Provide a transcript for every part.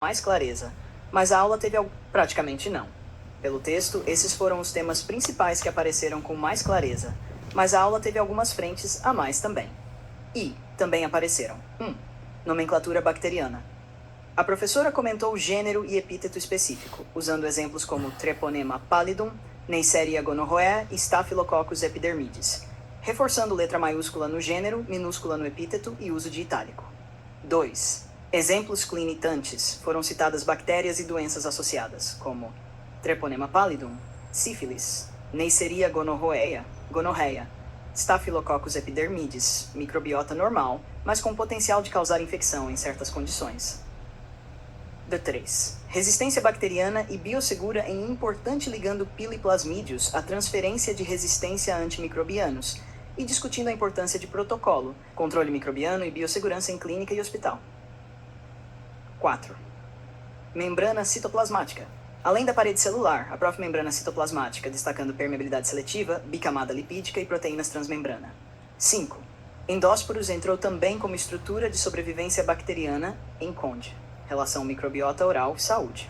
mais clareza, mas a aula teve praticamente não. Pelo texto, esses foram os temas principais que apareceram com mais clareza, mas a aula teve algumas frentes a mais também. E também apareceram 1. Nomenclatura bacteriana. A professora comentou gênero e epíteto específico, usando exemplos como Treponema pallidum, Neisseria gonorrhoeae e Staphylococcus epidermidis, reforçando letra maiúscula no gênero, minúscula no epíteto e uso de itálico. 2. Exemplos clinitantes foram citadas bactérias e doenças associadas, como Treponema pallidum, sífilis, Neisseria gonorrhoeae, gonorreia, Staphylococcus epidermidis, microbiota normal, mas com potencial de causar infecção em certas condições. 3. Resistência bacteriana e biossegura em importante ligando Pili-plasmídeos à transferência de resistência a antimicrobianos e discutindo a importância de protocolo, controle microbiano e biossegurança em clínica e hospital. 4. Membrana citoplasmática. Além da parede celular, a profimembrana citoplasmática, destacando permeabilidade seletiva, bicamada lipídica e proteínas transmembrana. 5. Endósporos entrou também como estrutura de sobrevivência bacteriana em COND, relação microbiota oral e saúde.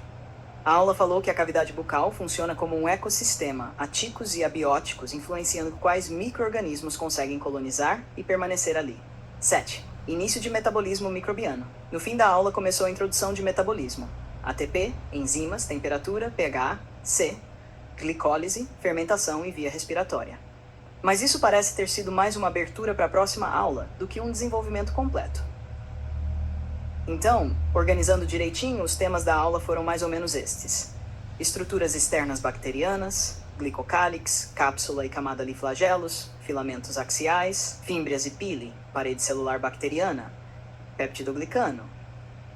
A aula falou que a cavidade bucal funciona como um ecossistema, atíicos e abióticos, influenciando quais micro-organismos conseguem colonizar e permanecer ali. 7. Início de metabolismo microbiano. No fim da aula começou a introdução de metabolismo. ATP, enzimas, temperatura, pH, C, glicólise, fermentação e via respiratória. Mas isso parece ter sido mais uma abertura para a próxima aula do que um desenvolvimento completo. Então, organizando direitinho, os temas da aula foram mais ou menos estes: estruturas externas bacterianas, glicocálix, cápsula e camada de flagelos, filamentos axiais, fímbrias e pili, parede celular bacteriana, peptidoglicano,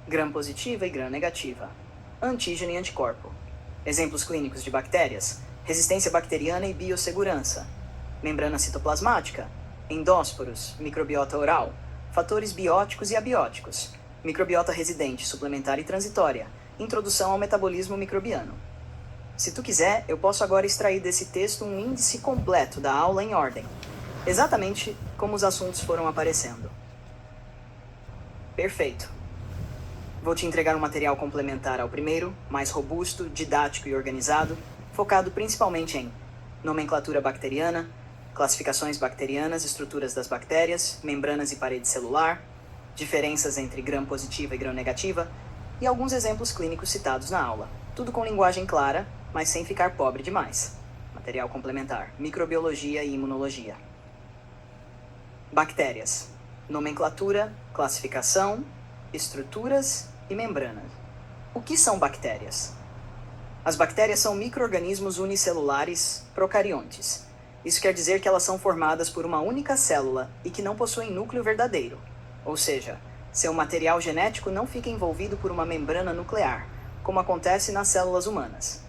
gram-positiva e gram-negativa, antígeno e anticorpo, exemplos clínicos de bactérias, resistência bacteriana e biossegurança, membrana citoplasmática, endósporos, microbiota oral, fatores bióticos e abióticos, microbiota residente, suplementar e transitória, introdução ao metabolismo microbiano. Se tu quiser, eu posso agora extrair desse texto um índice completo da aula em ordem, exatamente como os assuntos foram aparecendo. Perfeito. Vou te entregar um material complementar ao primeiro, mais robusto, didático e organizado, focado principalmente em nomenclatura bacteriana, classificações bacterianas, estruturas das bactérias, membranas e parede celular, diferenças entre gram-positiva e gram-negativa e alguns exemplos clínicos citados na aula. Tudo com linguagem clara, mas sem ficar pobre demais. Material complementar: microbiologia e imunologia. Bactérias: nomenclatura, classificação, estruturas e membranas. O que são bactérias? As bactérias são micro-organismos unicelulares procariontes. Isso quer dizer que elas são formadas por uma única célula e que não possuem núcleo verdadeiro. Ou seja, seu material genético não fica envolvido por uma membrana nuclear, como acontece nas células humanas.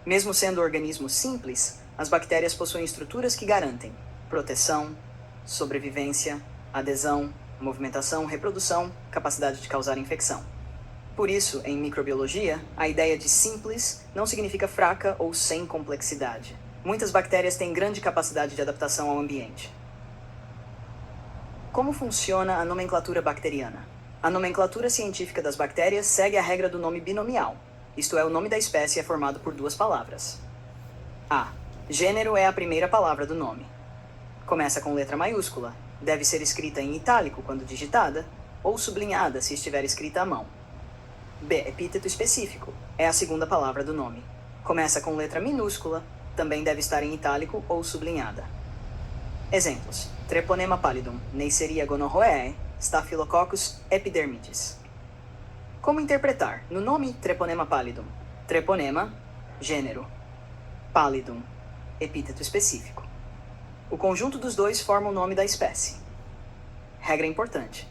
Mesmo sendo organismos simples, as bactérias possuem estruturas que garantem proteção, sobrevivência, adesão, movimentação, reprodução, capacidade de causar infecção. Por isso, em microbiologia, a ideia de simples não significa fraca ou sem complexidade. Muitas bactérias têm grande capacidade de adaptação ao ambiente. Como funciona a nomenclatura bacteriana? A nomenclatura científica das bactérias segue a regra do nome binomial, isto é, o nome da espécie é formado por duas palavras. A. Gênero é a primeira palavra do nome. Começa com letra maiúscula, deve ser escrita em itálico quando digitada, ou sublinhada se estiver escrita à mão. B. Epíteto específico, é a segunda palavra do nome. Começa com letra minúscula, também deve estar em itálico ou sublinhada. Exemplos: Treponema pallidum, Neisseria gonorrhoeae, Staphylococcus epidermidis. Como interpretar? No nome Treponema pallidum, treponema, gênero, pallidum, epíteto específico. O conjunto dos dois forma o nome da espécie. Regra importante: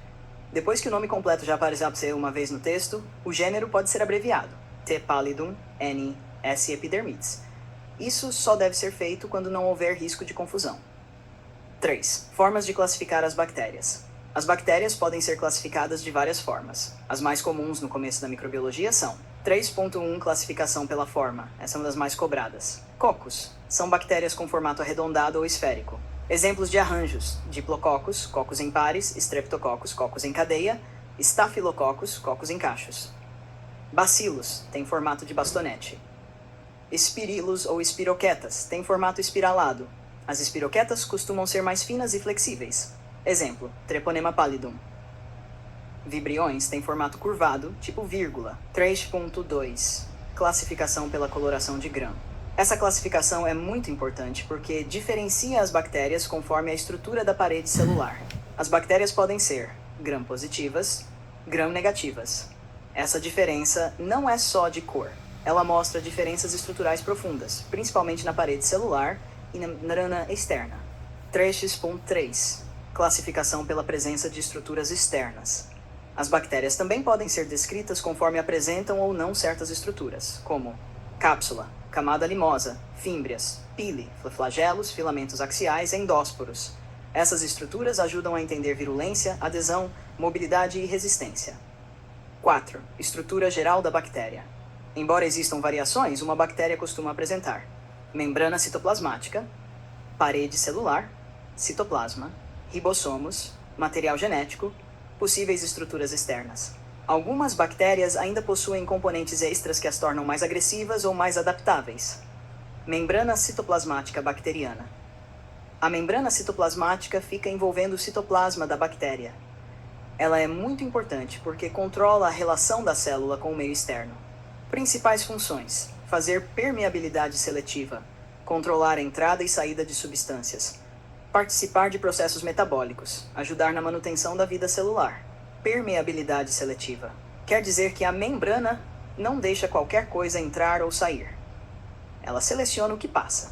depois que o nome completo já aparecer uma vez no texto, o gênero pode ser abreviado: T. pallidum, N. S. epidermidis. Isso só deve ser feito quando não houver risco de confusão. 3. Formas de classificar as bactérias. As bactérias podem ser classificadas de várias formas. As mais comuns no começo da microbiologia são 3.1 Classificação pela forma. Essa é uma das mais cobradas. Cocos. São bactérias com formato arredondado ou esférico. Exemplos de arranjos: Diplococcus, cocos em pares, Streptococcus, cocos em cadeia, Staphylococcus, cocos em cachos. Bacilos têm formato de bastonete. Espirilos ou espiroquetas têm formato espiralado. As espiroquetas costumam ser mais finas e flexíveis. Exemplo, Treponema pallidum. Vibriões têm formato curvado, tipo vírgula. 3.2. Classificação pela coloração de grão. Essa classificação é muito importante porque diferencia as bactérias conforme a estrutura da parede celular. As bactérias podem ser gram-positivas, gram-negativas. Essa diferença não é só de cor. Ela mostra diferenças estruturais profundas, principalmente na parede celular e na membrana externa. 3x.3. Classificação pela presença de estruturas externas. As bactérias também podem ser descritas conforme apresentam ou não certas estruturas, como cápsula, camada limosa, fímbrias, pile, flagelos, filamentos axiais e endósporos. Essas estruturas ajudam a entender virulência, adesão, mobilidade e resistência. 4. Estrutura geral da bactéria. Embora existam variações, uma bactéria costuma apresentar membrana citoplasmática, parede celular, citoplasma, ribossomos, material genético, possíveis estruturas externas. Algumas bactérias ainda possuem componentes extras que as tornam mais agressivas ou mais adaptáveis. Membrana citoplasmática bacteriana. A membrana citoplasmática fica envolvendo o citoplasma da bactéria. Ela é muito importante porque controla a relação da célula com o meio externo. Principais funções: fazer permeabilidade seletiva, controlar a entrada e saída de substâncias, participar de processos metabólicos, ajudar na manutenção da vida celular. Permeabilidade seletiva quer dizer que a membrana não deixa qualquer coisa entrar ou sair. Ela seleciona o que passa.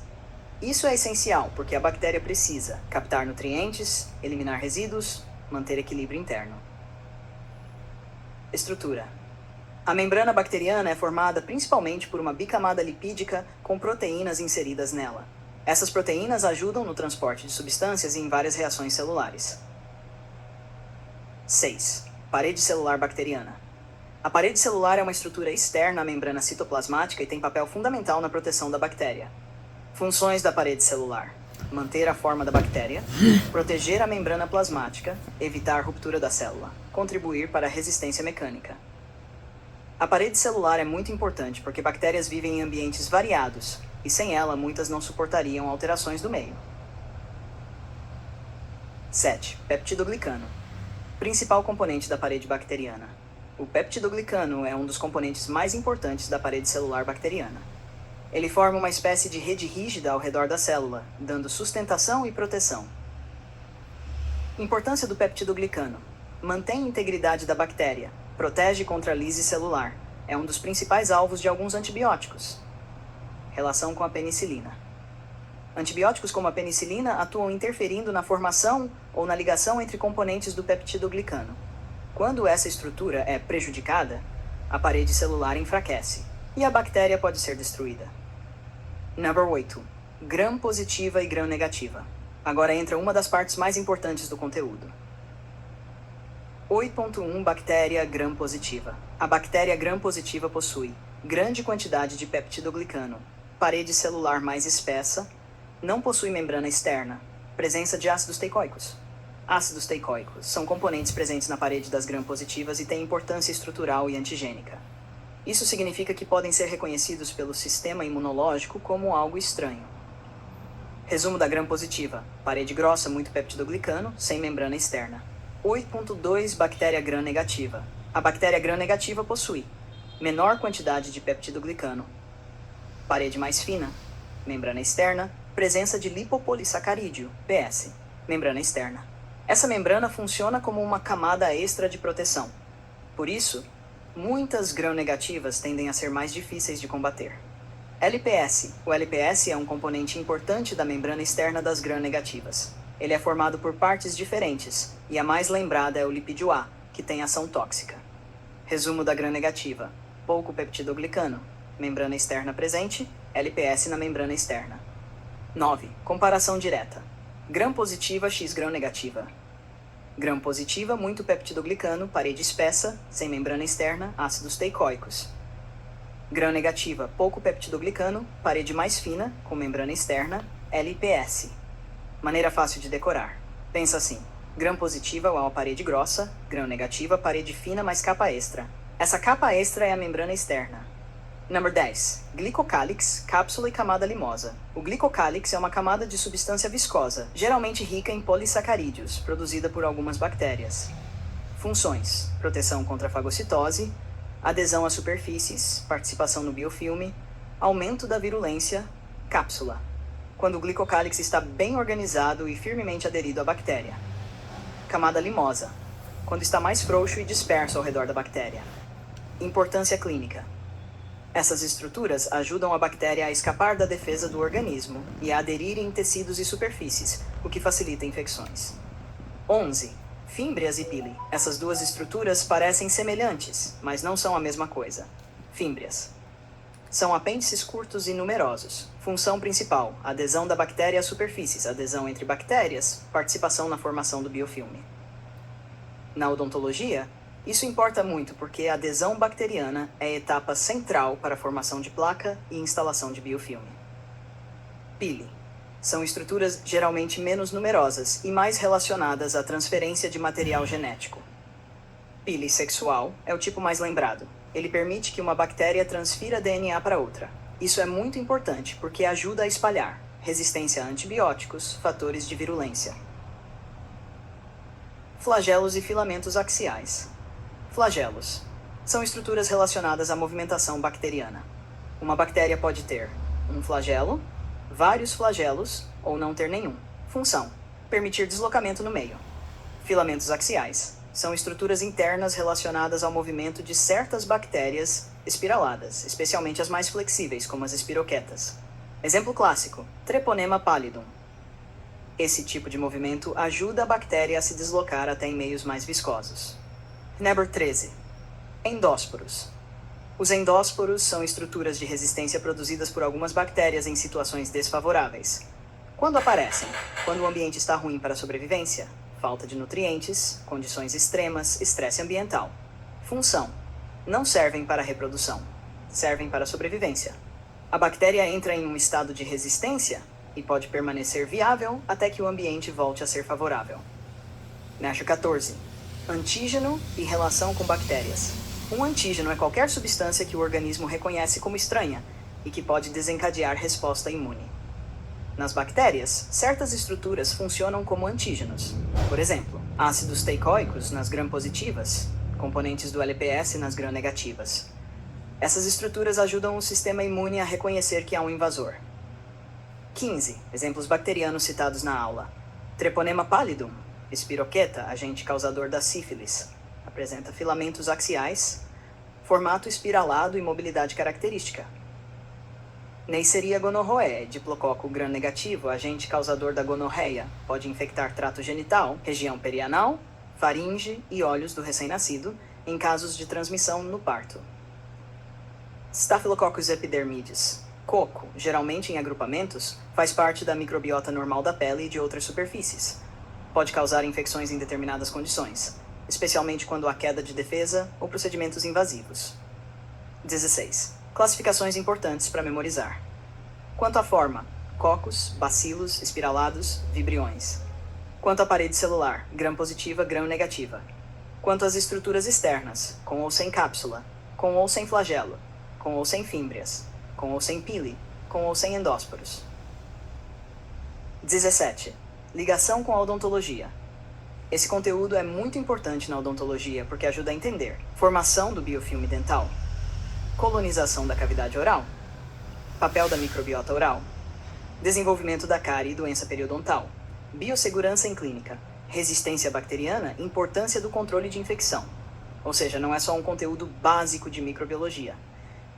Isso é essencial porque a bactéria precisa captar nutrientes, eliminar resíduos, manter equilíbrio interno. Estrutura. A membrana bacteriana é formada principalmente por uma bicamada lipídica com proteínas inseridas nela. Essas proteínas ajudam no transporte de substâncias e em várias reações celulares. 6. Parede celular bacteriana. A parede celular é uma estrutura externa à membrana citoplasmática e tem papel fundamental na proteção da bactéria. Funções da parede celular: manter a forma da bactéria, proteger a membrana plasmática, evitar ruptura da célula, contribuir para a resistência mecânica. A parede celular é muito importante porque bactérias vivem em ambientes variados e sem ela muitas não suportariam alterações do meio. 7. Peptidoglicano. Principal componente da parede bacteriana. O peptidoglicano é um dos componentes mais importantes da parede celular bacteriana. Ele forma uma espécie de rede rígida ao redor da célula, dando sustentação e proteção. Importância do peptidoglicano: mantém a integridade da bactéria, protege contra a lise celular, é um dos principais alvos de alguns antibióticos. Relação com a penicilina. Antibióticos como a penicilina atuam interferindo na formação ou na ligação entre componentes do peptidoglicano. Quando essa estrutura é prejudicada, a parede celular enfraquece e a bactéria pode ser destruída. Number 8. Gram-positiva e gram-negativa. Agora entra uma das partes mais importantes do conteúdo. 8.1 Bactéria gram-positiva. A bactéria gram-positiva possui grande quantidade de peptidoglicano, parede celular mais espessa, não possui membrana externa, presença de ácidos teicoicos. Ácidos teicoicos são componentes presentes na parede das gram-positivas e têm importância estrutural e antigênica. Isso significa que podem ser reconhecidos pelo sistema imunológico como algo estranho. Resumo da gram-positiva: parede grossa, muito peptidoglicano, sem membrana externa. 8.2 Bactéria gram-negativa. A bactéria gram-negativa possui menor quantidade de peptidoglicano, parede mais fina, membrana externa, presença de lipopolissacarídeo, PS, membrana externa. Essa membrana funciona como uma camada extra de proteção. Por isso, muitas gram-negativas tendem a ser mais difíceis de combater. LPS. O LPS é um componente importante da membrana externa das gram-negativas. Ele é formado por partes diferentes, e a mais lembrada é o lipídio A, que tem ação tóxica. Resumo da gram-negativa: pouco peptidoglicano, membrana externa presente, LPS na membrana externa. 9. Comparação direta. Gram-positiva x gram-negativa. Gram-positiva, muito peptidoglicano, parede espessa, sem membrana externa, ácidos teicoicos. Gram-negativa, pouco peptidoglicano, parede mais fina, com membrana externa, LPS. Maneira fácil de decorar. Pensa assim: gram-positiva igual a parede grossa, gram-negativa, parede fina mais capa extra. Essa capa extra é a membrana externa. Número 10. Glicocálix, cápsula e camada limosa. O glicocálix é uma camada de substância viscosa, geralmente rica em polissacarídeos, produzida por algumas bactérias. Funções: proteção contra a fagocitose, adesão a superfícies, participação no biofilme, aumento da virulência, cápsula. Quando o glicocálix está bem organizado e firmemente aderido à bactéria. Camada limosa. Quando está mais frouxo e disperso ao redor da bactéria. Importância clínica. Essas estruturas ajudam a bactéria a escapar da defesa do organismo e a aderir em tecidos e superfícies, o que facilita infecções. 11. Fímbrias e pili. Essas duas estruturas parecem semelhantes, mas não são a mesma coisa. Fímbrias são apêndices curtos e numerosos. Função principal: adesão da bactéria às superfícies, adesão entre bactérias, participação na formação do biofilme. Na odontologia, isso importa muito porque a adesão bacteriana é a etapa central para a formação de placa e instalação de biofilme. Pili são estruturas geralmente menos numerosas e mais relacionadas à transferência de material genético. Pili sexual é o tipo mais lembrado. Ele permite que uma bactéria transfira DNA para outra. Isso é muito importante porque ajuda a espalhar resistência a antibióticos, fatores de virulência. Flagelos e filamentos axiais. Flagelos são estruturas relacionadas à movimentação bacteriana. Uma bactéria pode ter um flagelo, vários flagelos ou não ter nenhum. Função: permitir deslocamento no meio. Filamentos axiais são estruturas internas relacionadas ao movimento de certas bactérias espiraladas, especialmente as mais flexíveis, como as espiroquetas. Exemplo clássico: Treponema pallidum. Esse tipo de movimento ajuda a bactéria a se deslocar até em meios mais viscosos. Número 13. Endósporos. Os endósporos são estruturas de resistência produzidas por algumas bactérias em situações desfavoráveis. Quando aparecem? Quando o ambiente está ruim para a sobrevivência, falta de nutrientes, condições extremas, estresse ambiental. Função: não servem para a reprodução, servem para a sobrevivência. A bactéria entra em um estado de resistência e pode permanecer viável até que o ambiente volte a ser favorável. Número 14. Antígeno e relação com bactérias. Um antígeno é qualquer substância que o organismo reconhece como estranha e que pode desencadear resposta imune. Nas bactérias, certas estruturas funcionam como antígenos. Por exemplo, ácidos teicoicos nas gram-positivas, componentes do LPS nas gram-negativas. Essas estruturas ajudam o sistema imune a reconhecer que há um invasor. 15. Exemplos bacterianos citados na aula. Treponema pallidum, espiroqueta, agente causador da sífilis. Apresenta filamentos axiais, formato espiralado e mobilidade característica. Neisseria gonorroeae, diplococo gram-negativo, agente causador da gonorreia. Pode infectar trato genital, região perianal, faringe e olhos do recém-nascido, em casos de transmissão no parto. Staphylococcus epidermidis. Coco, geralmente em agrupamentos, faz parte da microbiota normal da pele e de outras superfícies. Pode causar infecções em determinadas condições, especialmente quando há queda de defesa ou procedimentos invasivos. 16. Classificações importantes para memorizar. Quanto à forma: cocos, bacilos, espiralados, vibriões. Quanto à parede celular: gram-positiva, gram-negativa. Quanto às estruturas externas: com ou sem cápsula, com ou sem flagelo, com ou sem fímbrias, com ou sem pili, com ou sem endósporos. 17. Ligação com a odontologia. Esse conteúdo é muito importante na odontologia porque ajuda a entender formação do biofilme dental, colonização da cavidade oral, papel da microbiota oral, desenvolvimento da cárie e doença periodontal, biossegurança em clínica, resistência bacteriana e importância do controle de infecção. Ou seja, não é só um conteúdo básico de microbiologia.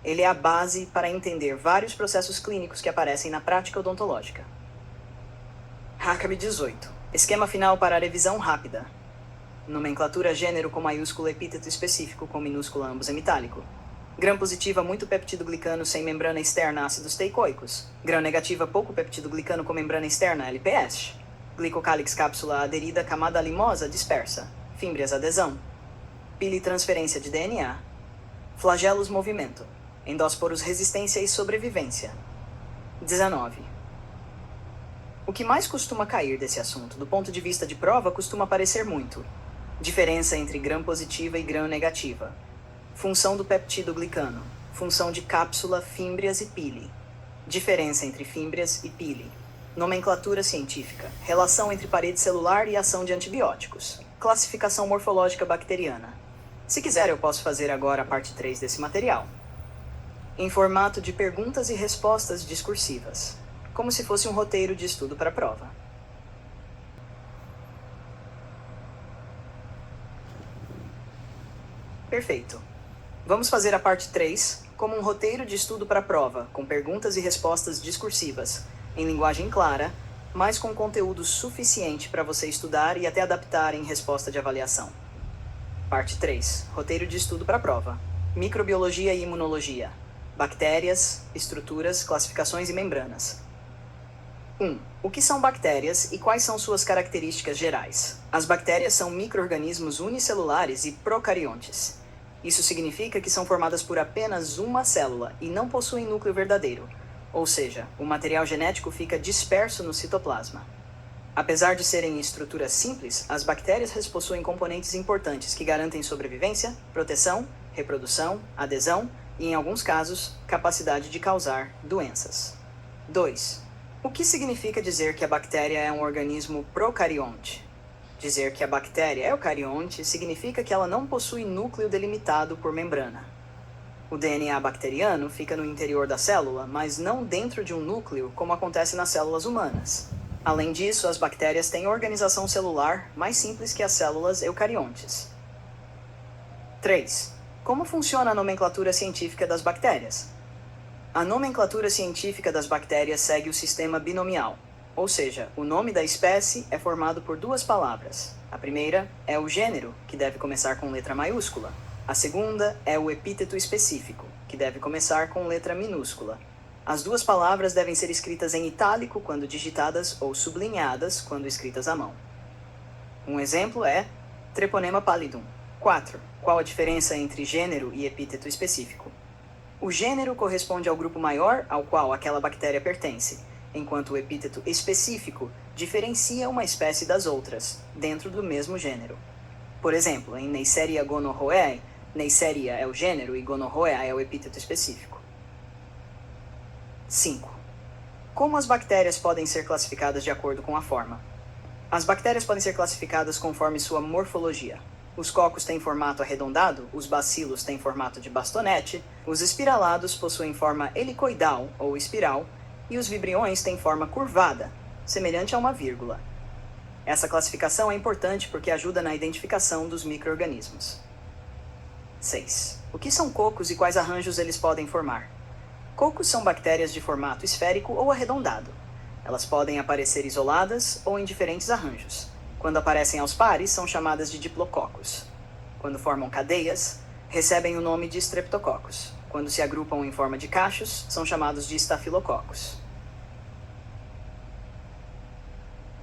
Ele é a base para entender vários processos clínicos que aparecem na prática odontológica. HACCP 18. Esquema final para a revisão rápida. Nomenclatura: gênero com maiúsculo, epíteto específico com minúscula, ambos em metálico. Gram-positiva, muito peptidoglicano sem membrana externa, ácidos teicoicos. Gram-negativa, pouco peptidoglicano com membrana externa, LPS. Glicocálix, cápsula aderida, camada limosa, dispersa. Fímbrias, adesão. Pili, transferência de DNA. Flagelos, movimento. Endósporos, resistência e sobrevivência. 19. O que mais costuma cair desse assunto, do ponto de vista de prova, costuma aparecer muito. Diferença entre gram-positiva e gram-negativa. Função do peptídeo glicano. Função de cápsula, fímbrias e pile. Diferença entre fímbrias e pile. Nomenclatura científica. Relação entre parede celular e ação de antibióticos. Classificação morfológica bacteriana. Se quiser, eu posso fazer agora a parte 3 desse material. Em formato de perguntas e respostas discursivas. Como se fosse um roteiro de estudo para a prova. Perfeito. Vamos fazer a parte 3 como um roteiro de estudo para a prova, com perguntas e respostas discursivas, em linguagem clara, mas com conteúdo suficiente para você estudar e até adaptar em resposta de avaliação. Parte 3. Roteiro de estudo para a prova. Microbiologia e imunologia. Bactérias, estruturas, classificações e membranas. 1. O que são bactérias e quais são suas características gerais? As bactérias são micro-organismos unicelulares e procariontes. Isso significa que são formadas por apenas uma célula e não possuem núcleo verdadeiro, ou seja, o material genético fica disperso no citoplasma. Apesar de serem estruturas simples, as bactérias possuem componentes importantes que garantem sobrevivência, proteção, reprodução, adesão e, em alguns casos, capacidade de causar doenças. 2. O que significa dizer que a bactéria é um organismo procarionte? Dizer que a bactéria é eucarionte significa que ela não possui núcleo delimitado por membrana. O DNA bacteriano fica no interior da célula, mas não dentro de um núcleo, como acontece nas células humanas. Além disso, as bactérias têm organização celular mais simples que as células eucariontes. 3. Como funciona a nomenclatura científica das bactérias? A nomenclatura científica das bactérias segue o sistema binomial, ou seja, o nome da espécie é formado por duas palavras. A primeira é o gênero, que deve começar com letra maiúscula. A segunda é o epíteto específico, que deve começar com letra minúscula. As duas palavras devem ser escritas em itálico quando digitadas ou sublinhadas quando escritas à mão. Um exemplo é Treponema pallidum. 4. Qual a diferença entre gênero e epíteto específico? O gênero corresponde ao grupo maior ao qual aquela bactéria pertence, enquanto o epíteto específico diferencia uma espécie das outras, dentro do mesmo gênero. Por exemplo, em Neisseria gonorrhoeae, Neisseria é o gênero e gonorrhoea é o epíteto específico. 5. Como as bactérias podem ser classificadas de acordo com a forma? As bactérias podem ser classificadas conforme sua morfologia. Os cocos têm formato arredondado, os bacilos têm formato de bastonete, os espiralados possuem forma helicoidal ou espiral, e os vibriões têm forma curvada, semelhante a uma vírgula. Essa classificação é importante porque ajuda na identificação dos micro-organismos. 6. O que são cocos e quais arranjos eles podem formar? Cocos são bactérias de formato esférico ou arredondado. Elas podem aparecer isoladas ou em diferentes arranjos. Quando aparecem aos pares, são chamadas de diplococos. Quando formam cadeias, recebem o nome de streptococos. Quando se agrupam em forma de cachos, são chamados de estafilococos.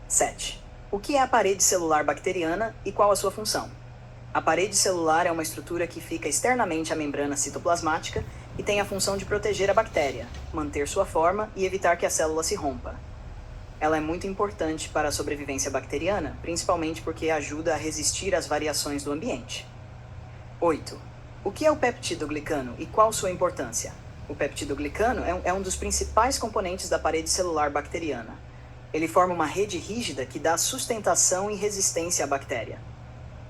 7. O que é a parede celular bacteriana e qual a sua função? A parede celular é uma estrutura que fica externamente à membrana citoplasmática e tem a função de proteger a bactéria, manter sua forma e evitar que a célula se rompa. Ela é muito importante para a sobrevivência bacteriana, principalmente porque ajuda a resistir às variações do ambiente. 8. O que é o peptidoglicano e qual sua importância? O peptidoglicano é um dos principais componentes da parede celular bacteriana. Ele forma uma rede rígida que dá sustentação e resistência à bactéria.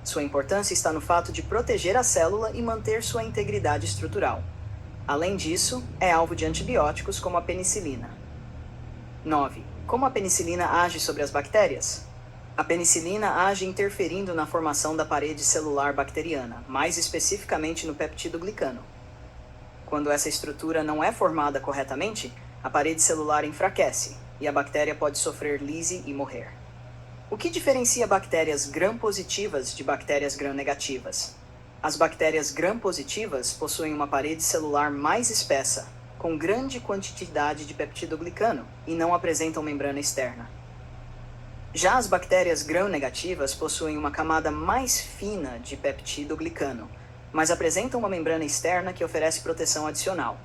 Sua importância está no fato de proteger a célula e manter sua integridade estrutural. Além disso, é alvo de antibióticos como a penicilina. 9. Como a penicilina age sobre as bactérias? A penicilina age interferindo na formação da parede celular bacteriana, mais especificamente no peptidoglicano. Quando essa estrutura não é formada corretamente, a parede celular enfraquece e a bactéria pode sofrer lise e morrer. O que diferencia bactérias gram-positivas de bactérias gram-negativas? As bactérias gram-positivas possuem uma parede celular mais espessa, com grande quantidade de peptidoglicano e não apresentam membrana externa. Já as bactérias gram-negativas possuem uma camada mais fina de peptidoglicano, mas apresentam uma membrana externa que oferece proteção adicional.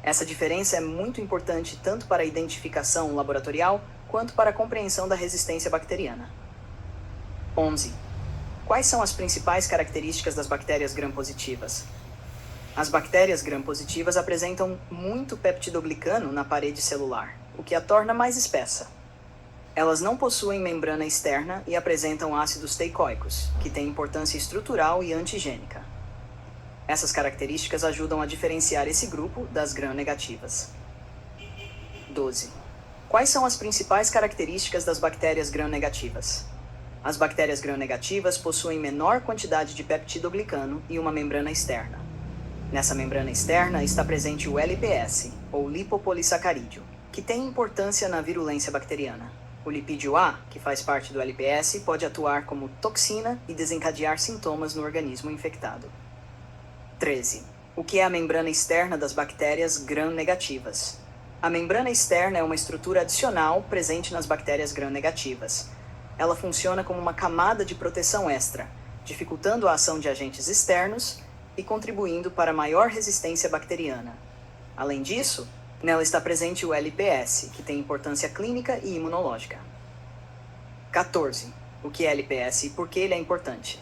Essa diferença é muito importante tanto para a identificação laboratorial quanto para a compreensão da resistência bacteriana. 11. Quais são as principais características das bactérias gram-positivas? As bactérias gram-positivas apresentam muito peptidoglicano na parede celular, o que a torna mais espessa. Elas não possuem membrana externa e apresentam ácidos teicoicos, que têm importância estrutural e antigênica. Essas características ajudam a diferenciar esse grupo das gram-negativas. 12. Quais são as principais características das bactérias gram-negativas? As bactérias gram-negativas possuem menor quantidade de peptidoglicano e uma membrana externa. Nessa membrana externa está presente o LPS, ou lipopolissacarídeo, que tem importância na virulência bacteriana. O lipídio A, que faz parte do LPS, pode atuar como toxina e desencadear sintomas no organismo infectado. 13. O que é a membrana externa das bactérias gram-negativas? A membrana externa é uma estrutura adicional presente nas bactérias gram-negativas. Ela funciona como uma camada de proteção extra, dificultando a ação de agentes externos e contribuindo para maior resistência bacteriana. Além disso, nela está presente o LPS, que tem importância clínica e imunológica. 14. O que é LPS e por que ele é importante?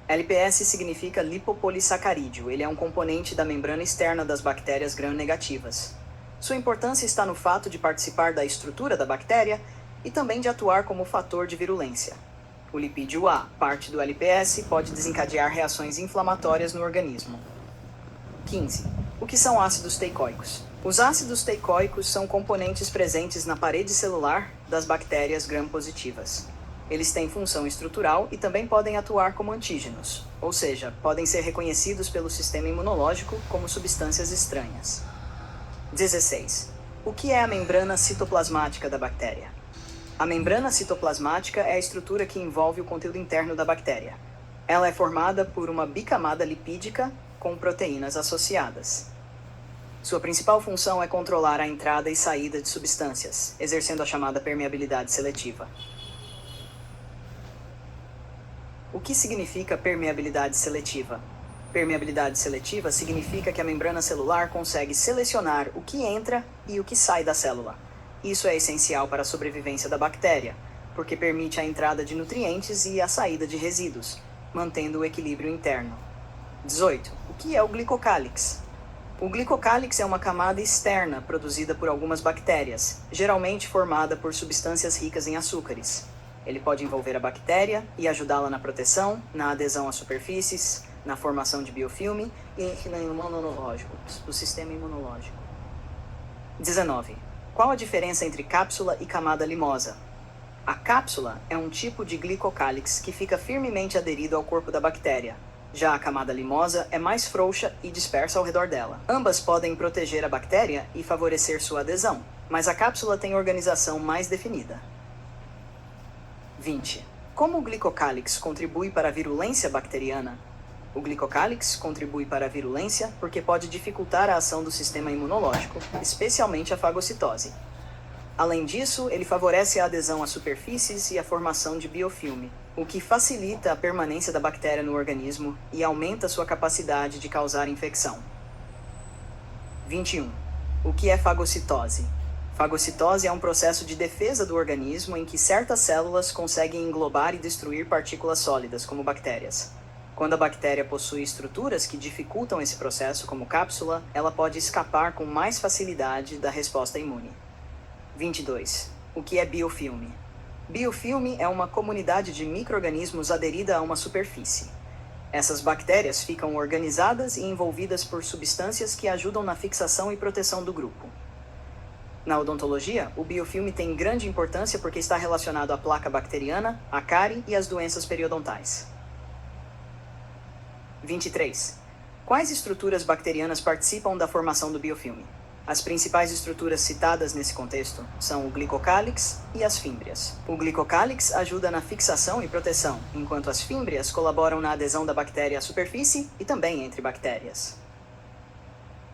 LPS significa lipopolissacarídeo. Ele é um componente da membrana externa das bactérias gram-negativas. Sua importância está no fato de participar da estrutura da bactéria e também de atuar como fator de virulência. O lipídio A, parte do LPS, pode desencadear reações inflamatórias no organismo. 15. O que são ácidos teicoicos? Os ácidos teicoicos são componentes presentes na parede celular das bactérias gram-positivas. Eles têm função estrutural e também podem atuar como antígenos, ou seja, podem ser reconhecidos pelo sistema imunológico como substâncias estranhas. 16. O que é a membrana citoplasmática da bactéria? A membrana citoplasmática é a estrutura que envolve o conteúdo interno da bactéria. Ela é formada por uma bicamada lipídica com proteínas associadas. Sua principal função é controlar a entrada e saída de substâncias, exercendo a chamada permeabilidade seletiva. O que significa permeabilidade seletiva? Permeabilidade seletiva significa que a membrana celular consegue selecionar o que entra e o que sai da célula. Isso é essencial para a sobrevivência da bactéria, porque permite a entrada de nutrientes e a saída de resíduos, mantendo o equilíbrio interno. 18. O que é o glicocálix? O glicocálix é uma camada externa produzida por algumas bactérias, geralmente formada por substâncias ricas em açúcares. Ele pode envolver a bactéria e ajudá-la na proteção, na adesão a superfícies, na formação de biofilme e no sistema imunológico. 19. Qual a diferença entre cápsula e camada limosa? A cápsula é um tipo de glicocálix que fica firmemente aderido ao corpo da bactéria. Já a camada limosa é mais frouxa e dispersa ao redor dela. Ambas podem proteger a bactéria e favorecer sua adesão, mas a cápsula tem organização mais definida. 20. Como o glicocálix contribui para a virulência bacteriana? O glicocálix contribui para a virulência porque pode dificultar a ação do sistema imunológico, especialmente a fagocitose. Além disso, ele favorece a adesão a superfícies e a formação de biofilme, o que facilita a permanência da bactéria no organismo e aumenta sua capacidade de causar infecção. 21. O que é fagocitose? Fagocitose é um processo de defesa do organismo em que certas células conseguem englobar e destruir partículas sólidas, como bactérias. Quando a bactéria possui estruturas que dificultam esse processo, como cápsula, ela pode escapar com mais facilidade da resposta imune. 22. O que é biofilme? Biofilme é uma comunidade de micro-organismos aderida a uma superfície. Essas bactérias ficam organizadas e envolvidas por substâncias que ajudam na fixação e proteção do grupo. Na odontologia, o biofilme tem grande importância porque está relacionado à placa bacteriana, à cárie e às doenças periodontais. 23. Quais estruturas bacterianas participam da formação do biofilme? As principais estruturas citadas nesse contexto são o glicocálix e as fímbrias. O glicocálix ajuda na fixação e proteção, enquanto as fímbrias colaboram na adesão da bactéria à superfície e também entre bactérias.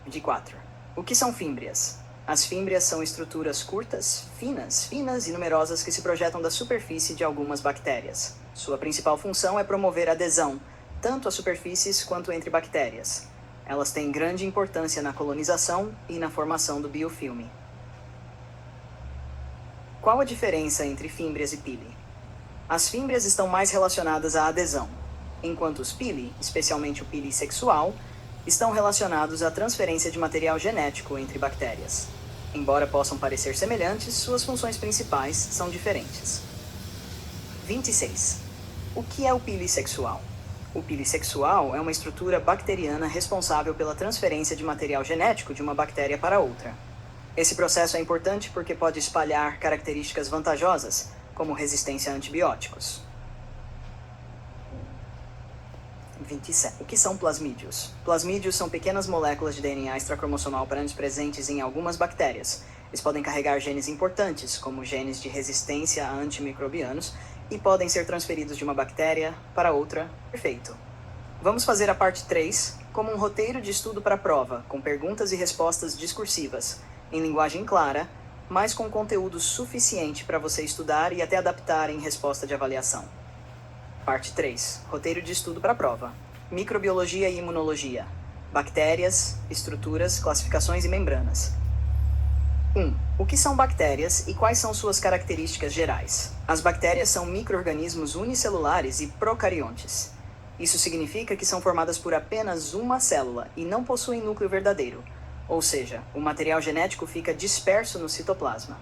24. O que são fímbrias? As fímbrias são estruturas curtas, finas e numerosas que se projetam da superfície de algumas bactérias. Sua principal função é promover adesão, tanto a superfícies quanto entre bactérias. Elas têm grande importância na colonização e na formação do biofilme. Qual a diferença entre fímbrias e pili? As fímbrias estão mais relacionadas à adesão, enquanto os pili, especialmente o pili sexual, estão relacionados à transferência de material genético entre bactérias. Embora possam parecer semelhantes, suas funções principais são diferentes. 26. O que é o pili sexual? O pili sexual é uma estrutura bacteriana responsável pela transferência de material genético de uma bactéria para outra. Esse processo é importante porque pode espalhar características vantajosas, como resistência a antibióticos. 27. O que são plasmídios? Plasmídios são pequenas moléculas de DNA extracromossomal presentes em algumas bactérias. Eles podem carregar genes importantes, como genes de resistência a antimicrobianos, e podem ser transferidos de uma bactéria para outra. Perfeito. Vamos fazer a parte 3 como um roteiro de estudo para a prova, com perguntas e respostas discursivas, em linguagem clara, mas com conteúdo suficiente para você estudar e até adaptar em resposta de avaliação. Parte 3. Roteiro de estudo para a prova. Microbiologia e imunologia. Bactérias, estruturas, classificações e membranas. 1. O que são bactérias e quais são suas características gerais? As bactérias são micro-organismos unicelulares e procariontes. Isso significa que são formadas por apenas uma célula e não possuem núcleo verdadeiro, ou seja, o material genético fica disperso no citoplasma.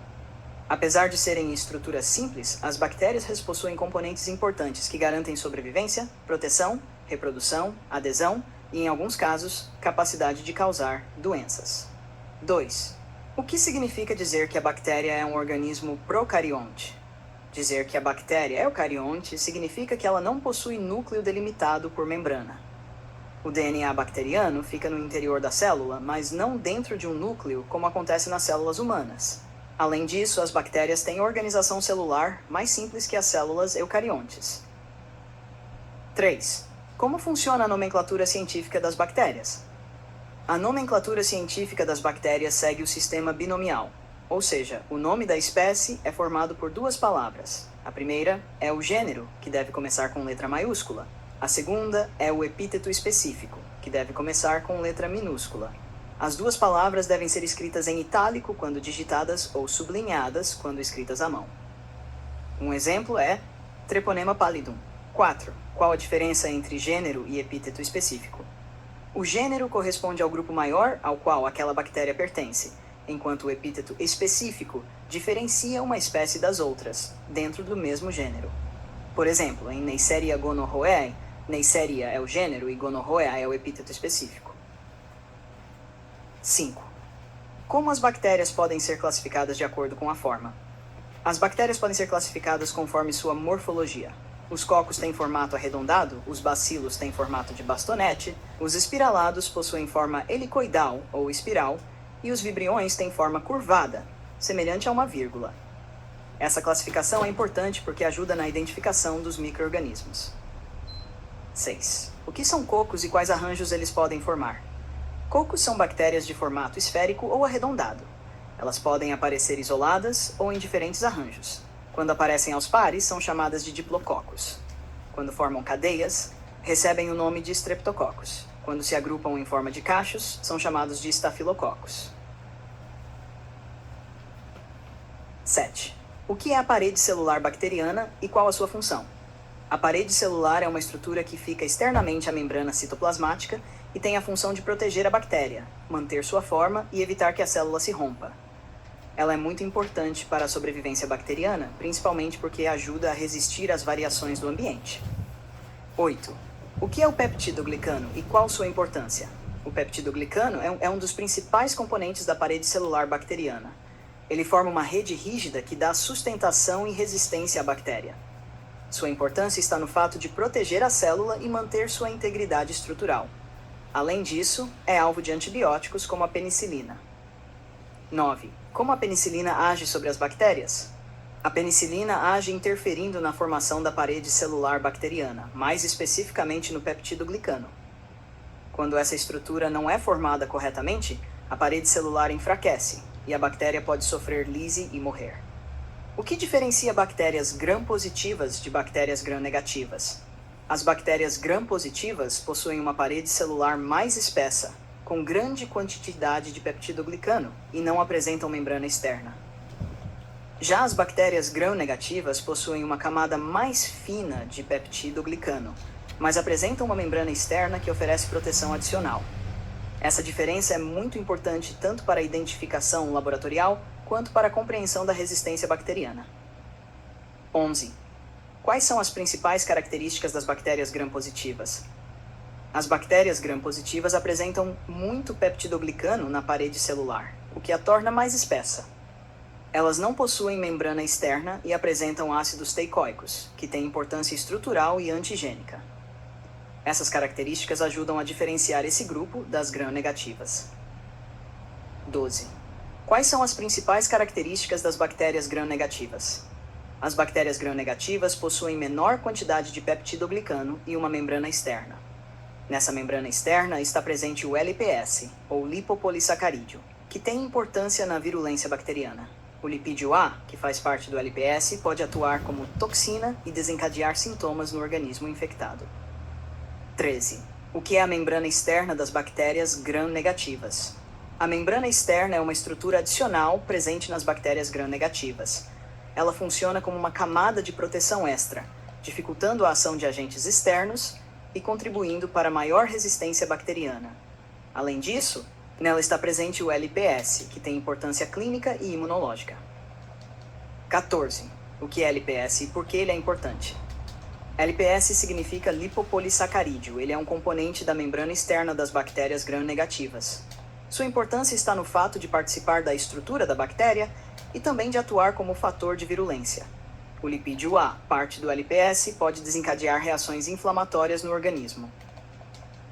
Apesar de serem estruturas simples, as bactérias possuem componentes importantes que garantem sobrevivência, proteção, reprodução, adesão e, em alguns casos, capacidade de causar doenças. 2. O que significa dizer que a bactéria é um organismo procarionte? Dizer que a bactéria é eucarionte significa que ela não possui núcleo delimitado por membrana. O DNA bacteriano fica no interior da célula, mas não dentro de um núcleo, como acontece nas células humanas. Além disso, as bactérias têm organização celular mais simples que as células eucariontes. 3. Como funciona a nomenclatura científica das bactérias? A nomenclatura científica das bactérias segue o sistema binomial, ou seja, o nome da espécie é formado por duas palavras. A primeira é o gênero, que deve começar com letra maiúscula. A segunda é o epíteto específico, que deve começar com letra minúscula. As duas palavras devem ser escritas em itálico quando digitadas ou sublinhadas quando escritas à mão. Um exemplo é Treponema pallidum. 4. Qual a diferença entre gênero e epíteto específico? O gênero corresponde ao grupo maior ao qual aquela bactéria pertence, enquanto o epíteto específico diferencia uma espécie das outras, dentro do mesmo gênero. Por exemplo, em Neisseria gonorrhoeae, Neisseria é o gênero e gonorrhoea é o epíteto específico. 5. Como as bactérias podem ser classificadas de acordo com a forma? As bactérias podem ser classificadas conforme sua morfologia. Os cocos têm formato arredondado, os bacilos têm formato de bastonete, os espiralados possuem forma helicoidal ou espiral, e os vibriões têm forma curvada, semelhante a uma vírgula. Essa classificação é importante porque ajuda na identificação dos micro-organismos. 6. O que são cocos e quais arranjos eles podem formar? Cocos são bactérias de formato esférico ou arredondado. Elas podem aparecer isoladas ou em diferentes arranjos. Quando aparecem aos pares, são chamadas de diplococos. Quando formam cadeias, recebem o nome de streptococos. Quando se agrupam em forma de cachos, são chamados de estafilococos. 7. O que é a parede celular bacteriana e qual a sua função? A parede celular é uma estrutura que fica externamente à membrana citoplasmática e tem a função de proteger a bactéria, manter sua forma e evitar que a célula se rompa. Ela é muito importante para a sobrevivência bacteriana, principalmente porque ajuda a resistir às variações do ambiente. 8. O que é o peptidoglicano e qual sua importância? O peptidoglicano é um dos principais componentes da parede celular bacteriana. Ele forma uma rede rígida que dá sustentação e resistência à bactéria. Sua importância está no fato de proteger a célula e manter sua integridade estrutural. Além disso, é alvo de antibióticos como a penicilina. 9. Como a penicilina age sobre as bactérias? A penicilina age interferindo na formação da parede celular bacteriana, mais especificamente no peptidoglicano. Quando essa estrutura não é formada corretamente, a parede celular enfraquece e a bactéria pode sofrer lise e morrer. O que diferencia bactérias gram-positivas de bactérias gram-negativas? As bactérias gram-positivas possuem uma parede celular mais espessa, com grande quantidade de peptidoglicano, e não apresentam membrana externa. Já as bactérias gram-negativas possuem uma camada mais fina de peptidoglicano, mas apresentam uma membrana externa que oferece proteção adicional. Essa diferença é muito importante tanto para a identificação laboratorial quanto para a compreensão da resistência bacteriana. 11. Quais são as principais características das bactérias gram-positivas? As bactérias gram-positivas apresentam muito peptidoglicano na parede celular, o que a torna mais espessa. Elas não possuem membrana externa e apresentam ácidos teicoicos, que têm importância estrutural e antigênica. Essas características ajudam a diferenciar esse grupo das gram-negativas. 12. Quais são as principais características das bactérias gram-negativas? As bactérias gram-negativas possuem menor quantidade de peptidoglicano e uma membrana externa. Nessa membrana externa está presente o LPS, ou lipopolissacarídeo, que tem importância na virulência bacteriana. O lipídio A, que faz parte do LPS, pode atuar como toxina e desencadear sintomas no organismo infectado. 13. O que é a membrana externa das bactérias gram-negativas? A membrana externa é uma estrutura adicional presente nas bactérias gram-negativas. Ela funciona como uma camada de proteção extra, dificultando a ação de agentes externos e contribuindo para maior resistência bacteriana. Além disso, nela está presente o LPS, que tem importância clínica e imunológica. 14. O que é LPS e por que ele é importante? LPS significa lipopolissacarídeo. Ele é um componente da membrana externa das bactérias gram-negativas. Sua importância está no fato de participar da estrutura da bactéria e também de atuar como fator de virulência. O lipídio A, parte do LPS, pode desencadear reações inflamatórias no organismo.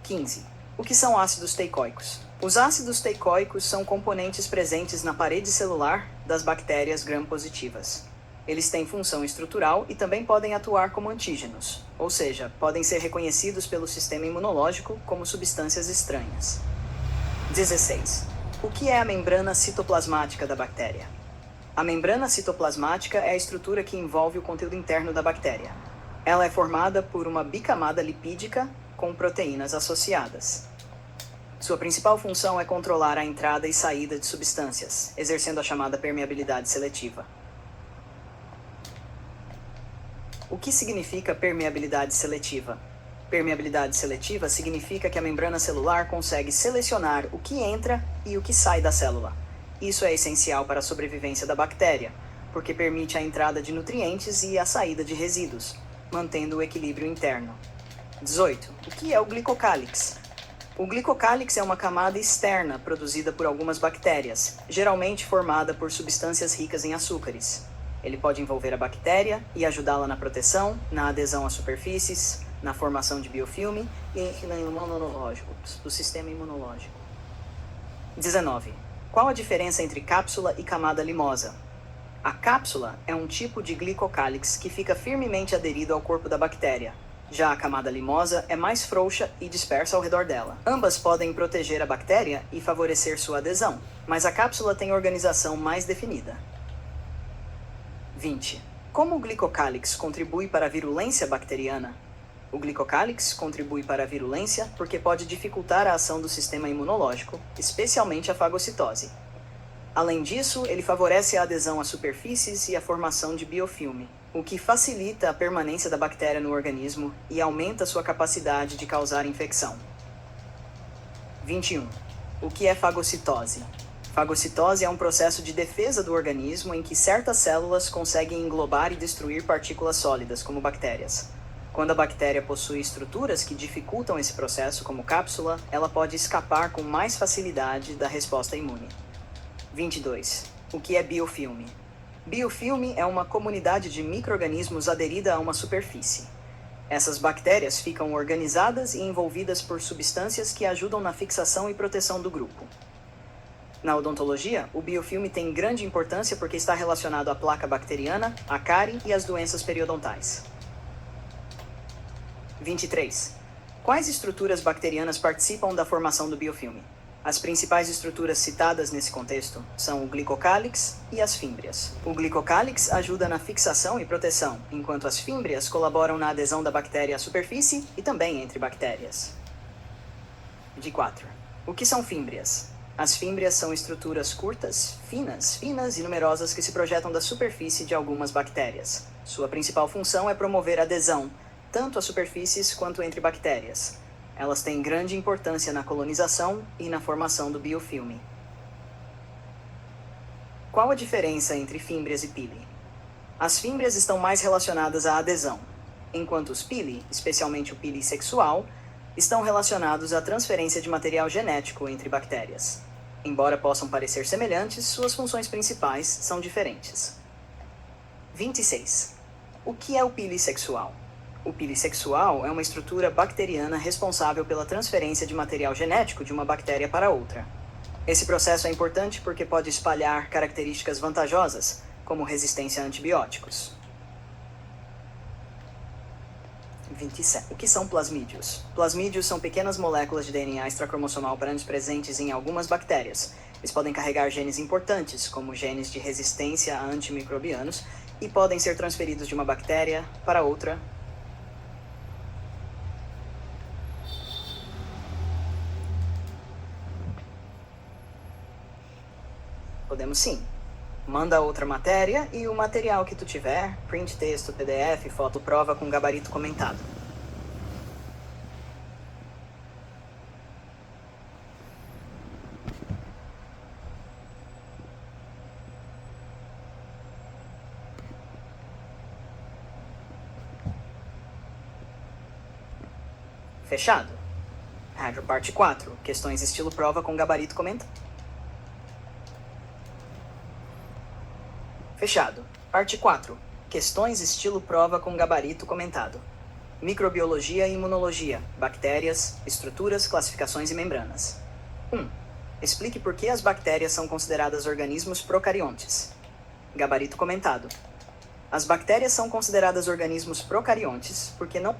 15. O que são ácidos teicoicos? Os ácidos teicoicos são componentes presentes na parede celular das bactérias gram-positivas. Eles têm função estrutural e também podem atuar como antígenos, ou seja, podem ser reconhecidos pelo sistema imunológico como substâncias estranhas. 16. O que é a membrana citoplasmática da bactéria? A membrana citoplasmática é a estrutura que envolve o conteúdo interno da bactéria. Ela é formada por uma bicamada lipídica com proteínas associadas. Sua principal função é controlar a entrada e saída de substâncias, exercendo a chamada permeabilidade seletiva. O que significa permeabilidade seletiva? Permeabilidade seletiva significa que a membrana celular consegue selecionar o que entra e o que sai da célula. Isso é essencial para a sobrevivência da bactéria, porque permite a entrada de nutrientes e a saída de resíduos, mantendo o equilíbrio interno. 18. O que é o glicocálix? O glicocálix é uma camada externa produzida por algumas bactérias, geralmente formada por substâncias ricas em açúcares. Ele pode envolver a bactéria e ajudá-la na proteção, na adesão a superfícies, na formação de biofilme e no imunológico, do sistema imunológico. 19. Qual a diferença entre cápsula e camada limosa? A cápsula é um tipo de glicocálix que fica firmemente aderido ao corpo da bactéria. Já a camada limosa é mais frouxa e dispersa ao redor dela. Ambas podem proteger a bactéria e favorecer sua adesão, mas a cápsula tem organização mais definida. 20. Como o glicocálix contribui para a virulência bacteriana? O glicocálix contribui para a virulência porque pode dificultar a ação do sistema imunológico, especialmente a fagocitose. Além disso, ele favorece a adesão a superfícies e a formação de biofilme, o que facilita a permanência da bactéria no organismo e aumenta sua capacidade de causar infecção. 21. O que é fagocitose? Fagocitose é um processo de defesa do organismo em que certas células conseguem englobar e destruir partículas sólidas, como bactérias. Quando a bactéria possui estruturas que dificultam esse processo, como cápsula, ela pode escapar com mais facilidade da resposta imune. 22. O que é biofilme? Biofilme é uma comunidade de micro-organismos aderida a uma superfície. Essas bactérias ficam organizadas e envolvidas por substâncias que ajudam na fixação e proteção do grupo. Na odontologia, o biofilme tem grande importância porque está relacionado à placa bacteriana, à cárie e às doenças periodontais. 23. Quais estruturas bacterianas participam da formação do biofilme? As principais estruturas citadas nesse contexto são o glicocálix e as fímbrias. O glicocálix ajuda na fixação e proteção, enquanto as fímbrias colaboram na adesão da bactéria à superfície e também entre bactérias. 24. O que são fímbrias? As fímbrias são estruturas curtas, finas e numerosas que se projetam da superfície de algumas bactérias. Sua principal função é promover adesão, tanto a superfícies quanto entre bactérias. Elas têm grande importância na colonização e na formação do biofilme. Qual a diferença entre fímbrias e pili? As fímbrias estão mais relacionadas à adesão, enquanto os pili, especialmente o pili sexual, estão relacionados à transferência de material genético entre bactérias. Embora possam parecer semelhantes, suas funções principais são diferentes. 26. O que é o pili sexual? O pili sexual é uma estrutura bacteriana responsável pela transferência de material genético de uma bactéria para outra. Esse processo é importante porque pode espalhar características vantajosas, como resistência a antibióticos. 27. O que são plasmídios? Plasmídios são pequenas moléculas de DNA extracromossomal presentes em algumas bactérias. Eles podem carregar genes importantes, como genes de resistência a antimicrobianos, e podem ser transferidos de uma bactéria para outra. Podemos sim. Manda outra matéria e o material que tu tiver, print texto, PDF, foto prova com gabarito comentado. Fechado. Rádio parte 4. Questões estilo prova com gabarito comentado. Fechado. Parte 4. Questões estilo prova com gabarito comentado. Microbiologia e imunologia, bactérias, estruturas, classificações e membranas. 1. Explique por que as bactérias são consideradas organismos procariontes. Gabarito comentado. As bactérias são consideradas organismos procariontes porque não